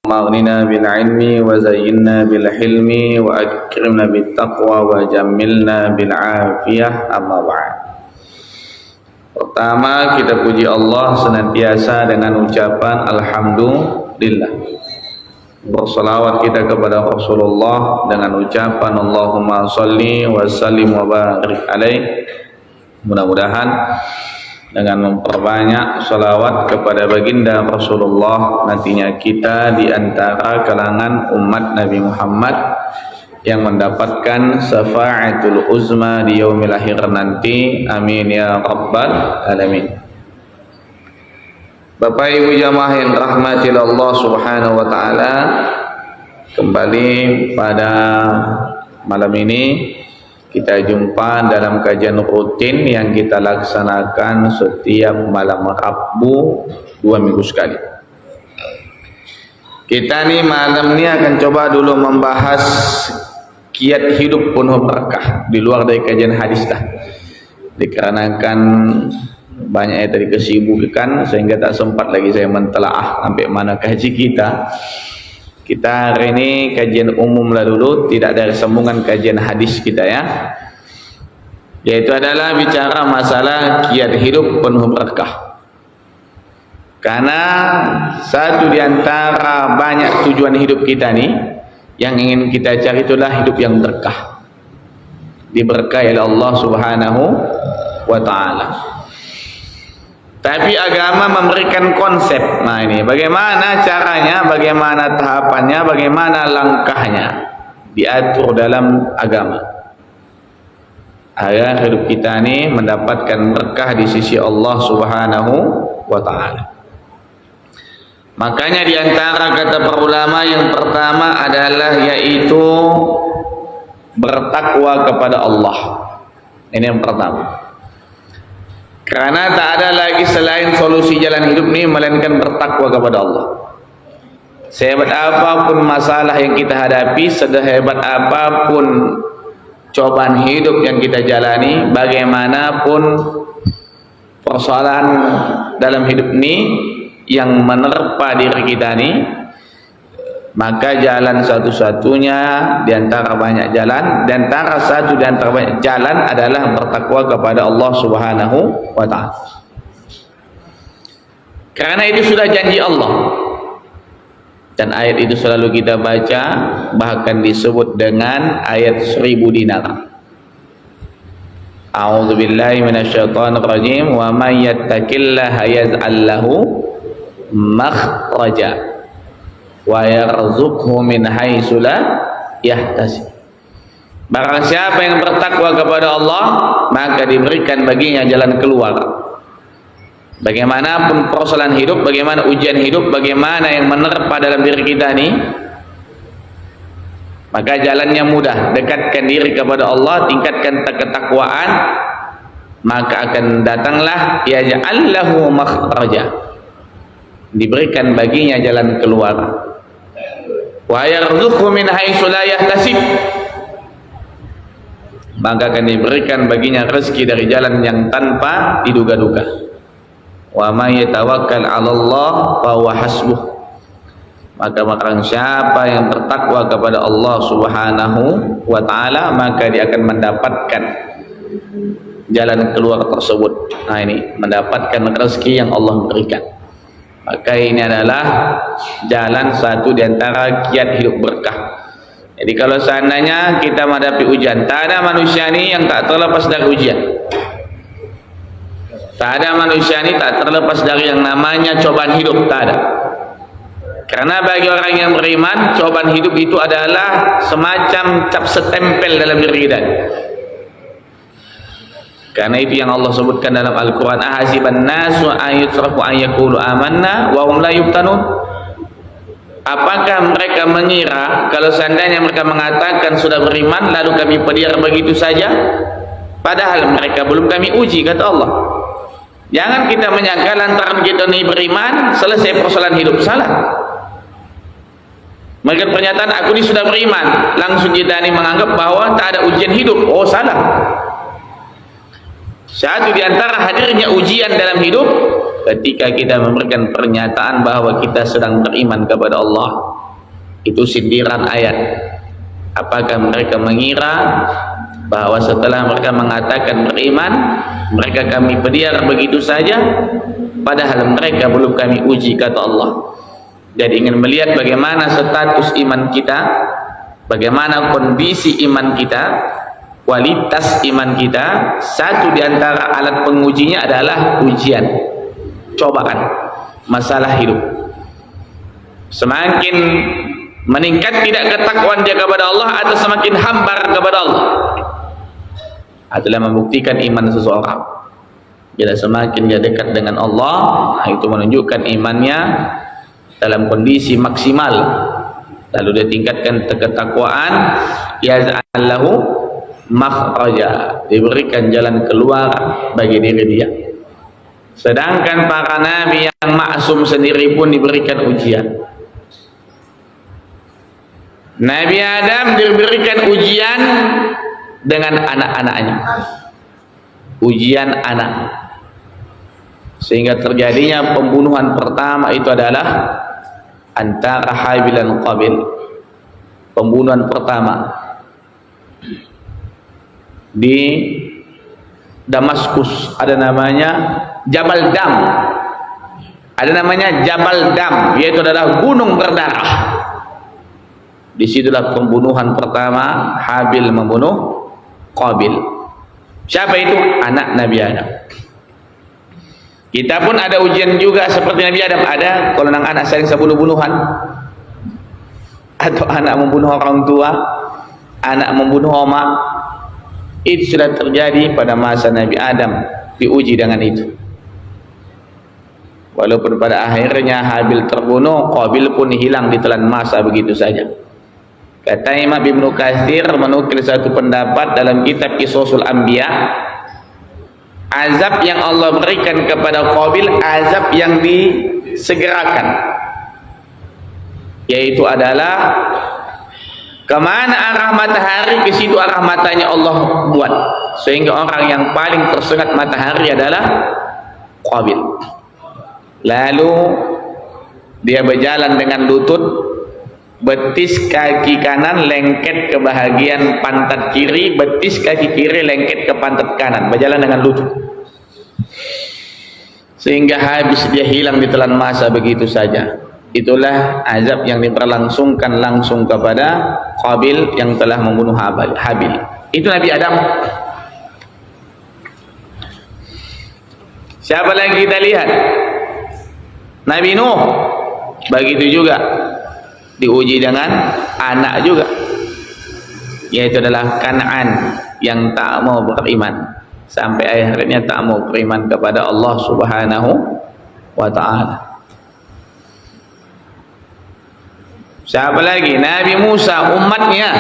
Maghnina bil ilmi wa zayyinna bil hilmi wa akrimna bit taqwa wa jammilna bil afiyah. Amma ba'd. Pertama, kita puji Allah senantiasa dengan ucapan alhamdulillah. Bersalawat kita kepada Rasulullah dengan ucapan Allahumma salli wa sallim wa barik alaih. Mudah-mudahan dengan memperbanyak salawat kepada baginda Rasulullah, nantinya kita di antara kalangan umat Nabi Muhammad yang mendapatkan syafa'atul uzma di yaumil akhir nanti. Amin ya rabbal alamin. Bapak Ibu jamaah yang rahmati Allah subhanahu wa ta'ala, kembali pada malam ini kita jumpa dalam kajian rutin yang kita laksanakan setiap malam Rabu 2 minggu sekali. Kita nih malam ini akan coba dulu membahas kiat hidup penuh berkah di luar dari kajian hadis dah. Dikarenakan banyaknya tadi kesibukan sehingga tak sempat lagi saya mentelaah sampai mana kaji kita. Kita hari ini kajian umum lah dulu, tidak ada sambungan kajian hadis kita ya. Yaitu adalah bicara masalah kiat hidup penuh berkah. Karena satu di antara banyak tujuan hidup kita nih, yang ingin kita cari itulah hidup yang berkah. Diberkahi oleh Allah Subhanahu wa ta'ala. Tapi agama memberikan konsep. Nah ini bagaimana caranya, bagaimana tahapannya, bagaimana langkahnya diatur dalam agama agar hidup kita ini mendapatkan berkah di sisi Allah Subhanahu wa ta'ala. Makanya diantara kata para ulama yang pertama adalah yaitu bertakwa kepada Allah. Ini yang pertama. Karena tak ada lagi selain solusi jalan hidup ini melainkan bertakwa kepada Allah. Sehebat apapun masalah yang kita hadapi, sehebat apapun cobaan hidup yang kita jalani, bagaimanapun persoalan dalam hidup ini yang menerpa diri kita ini, maka jalan satu-satunya di antara banyak jalan, di antara satu di antara banyak jalan adalah bertakwa kepada Allah Subhanahu wa ta'ala. Karena itu sudah janji Allah. Dan ayat itu selalu kita baca, bahkan disebut dengan ayat 1000 dinar. A'udzubillahi minasyaitonir rajim. Wa may yattaqillaha yaj'al lahu makhraja wa yarzuqhu min haitsu la yahtasib. Barang siapa yang bertakwa kepada Allah, maka diberikan baginya jalan keluar. Bagaimanapun persoalan hidup, bagaimana ujian hidup, bagaimana yang menerpa dalam diri kita ini, maka jalannya mudah. Dekatkan diri kepada Allah, tingkatkan ketakwaan, maka akan datanglah yaj'al lahu makhraja, diberikan baginya jalan keluar. Wa yarzuqhu min haitsu la yahtasib, maka akan diberikan baginya rezeki dari jalan yang tanpa diduga-duga. Wa may yatawakkal 'ala Allah fa huwa hasbuh, maka barang siapa yang bertakwa kepada Allah Subhanahu wa ta'ala, maka dia akan mendapatkan jalan keluar tersebut. Nah ini mendapatkan rezeki yang Allah berikan. Maka ini adalah jalan satu di antara kiat hidup berkah. Jadi kalau seandainya kita menghadapi ujian, tak ada manusia ini yang tak terlepas dari ujian. Tak ada manusia ini tak terlepas dari yang namanya cobaan hidup, tak ada. Karena bagi orang yang beriman, cobaan hidup itu adalah semacam cap setempel dalam diri kita. Karena itu yang Allah sebutkan dalam Al-Quran, ahasiban nasu ayyutraku ayyakulu amanna wa hum la yuftanun. Apakah mereka mengira kalau seandainya mereka mengatakan sudah beriman lalu kami biar begitu saja, padahal mereka belum kami uji, kata Allah. Jangan kita menyangka lantaran kita ini beriman selesai persoalan hidup, salah. Mereka pernyataan aku ini sudah beriman, langsung kita ini menganggap bahwa tak ada ujian hidup, oh salah. Satu di antara hadirnya ujian dalam hidup ketika kita memberikan pernyataan bahwa kita sedang beriman kepada Allah. Itu sindiran ayat. Apakah mereka mengira bahwa setelah mereka mengatakan beriman, mereka kami biar begitu saja, padahal mereka belum kami uji, kata Allah. Jadi ingin melihat bagaimana status iman kita, bagaimana kondisi iman kita, kualitas iman kita. Satu di antara alat pengujinya adalah ujian, cobaan, masalah hidup. Semakin meningkat tidak ketakwaan dia kepada Allah atau semakin hambar kepada Allah adalah membuktikan iman seseorang. Bila semakin dia dekat dengan Allah, itu menunjukkan imannya dalam kondisi maksimal. Lalu dia tingkatkan ketakwaan, yaz'allahu makhraja, diberikan jalan keluar bagi diri dia. Sedangkan para nabi yang maksum sendiri pun diberikan ujian. Nabi Adam diberikan ujian dengan anak-anaknya, ujian anak, sehingga terjadinya pembunuhan pertama itu adalah antara Habil dan Qabil. Pembunuhan pertama di Damaskus, ada namanya Jabal Dam, ada namanya Jabal Dam, yaitu adalah gunung berdarah. Disitulah pembunuhan pertama, Habil membunuh Qabil. Siapa itu? Anak Nabi Adam. Kita pun ada ujian juga seperti Nabi Adam. Ada kalau anak saling sebunuh-bunuhan, atau anak membunuh orang tua, anak membunuh omak. Itu sudah terjadi pada masa Nabi Adam, diuji dengan itu. Walaupun pada akhirnya Habil terbunuh, Qabil pun hilang ditelan masa begitu saja. Kata Imam Ibnu Katsir menukil satu pendapat dalam kitab Qisasul Anbiya, azab yang Allah berikan kepada Qabil azab yang disegerakan, yaitu adalah kemana arah matahari, ke situ arah matanya Allah buat, sehingga orang yang paling tersengat matahari adalah Qabil. Lalu dia berjalan dengan lutut, betis kaki kanan lengket ke bahagian pantat kiri, betis kaki kiri lengket ke pantat kanan, berjalan dengan lutut, sehingga habis dia hilang ditelan masa begitu saja. Itulah azab yang diberlangsungkan langsung kepada Qabil yang telah membunuh Habil. Itu Nabi Adam. Siapa lagi kita lihat? Nabi Nuh, begitu juga diuji dengan anak juga, yaitu adalah Kan'an yang tak mau beriman, sampai akhirnya tak mau beriman kepada Allah Subhanahu wa ta'ala. Siapa lagi? Nabi Musa, umatnya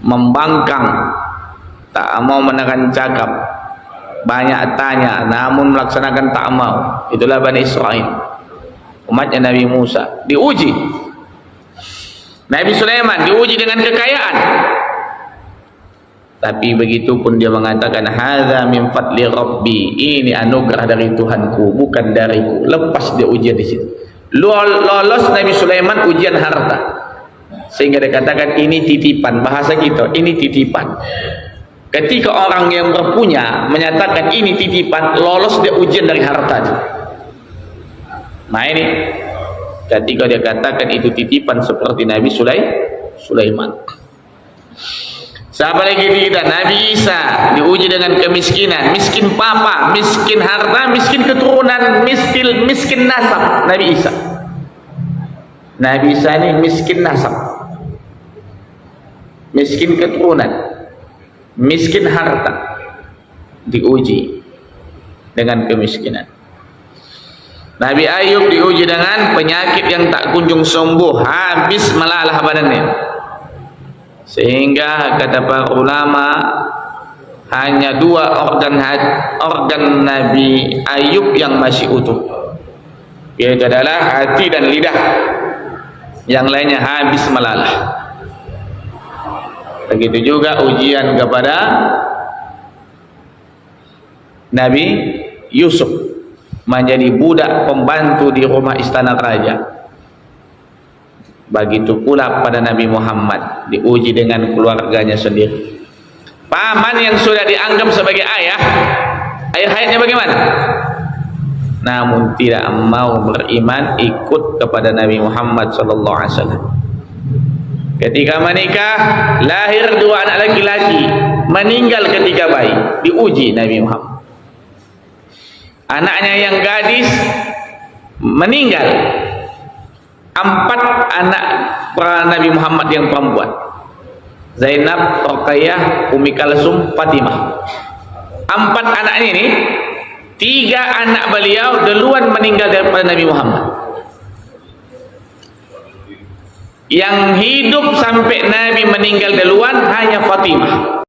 membangkang, tak mau menekan cakap, banyak tanya namun melaksanakan tak mau. Itulah Bani Israel, umatnya Nabi Musa. Diuji. Nabi Sulaiman diuji dengan kekayaan, tapi begitu pun dia mengatakan hadza min fadli rabbi, ini anugerah dari Tuhanku, bukan dariku. Lepas dia ujian di situ. Lolos Nabi Sulaiman ujian harta, sehingga dia katakan ini titipan. Bahasa kita, ini titipan. Ketika orang yang berpunya menyatakan ini titipan, lolos dia ujian dari harta. Nah ini ketika dia katakan itu titipan seperti Nabi Sulaiman. Siapa lagi kita? Nabi Isa diuji dengan kemiskinan, miskin papa, miskin harta, miskin keturunan, miskin nasab. Nabi Isa ini miskin nasab, miskin keturunan, miskin harta, diuji dengan kemiskinan. Nabi Ayub diuji dengan penyakit yang tak kunjung sembuh, habis melalah badannya, sehingga kata para ulama hanya dua organ Nabi Ayub yang masih utuh, yaitu adalah hati dan lidah, yang lainnya habis melalah. Begitu juga ujian kepada Nabi Yusuf menjadi budak pembantu di rumah istana raja. Begitu pula pada Nabi Muhammad, diuji dengan keluarganya sendiri. Paman yang sudah dianggap sebagai ayah, ayah hayatnya bagaimana? Namun tidak mau beriman, ikut kepada Nabi Muhammad sallallahu alaihi wasallam. Ketika menikah, lahir dua anak laki-laki, meninggal ketika bayi, diuji Nabi Muhammad. Anaknya yang gadis meninggal. 4 anak para Nabi Muhammad yang perempuan, Zainab, Ruqayyah, Ummi Kalsum, Fatimah. 4 anaknya ini, 3 anak beliau duluan meninggal daripada Nabi Muhammad. Yang hidup sampai Nabi meninggal duluan hanya Fatimah.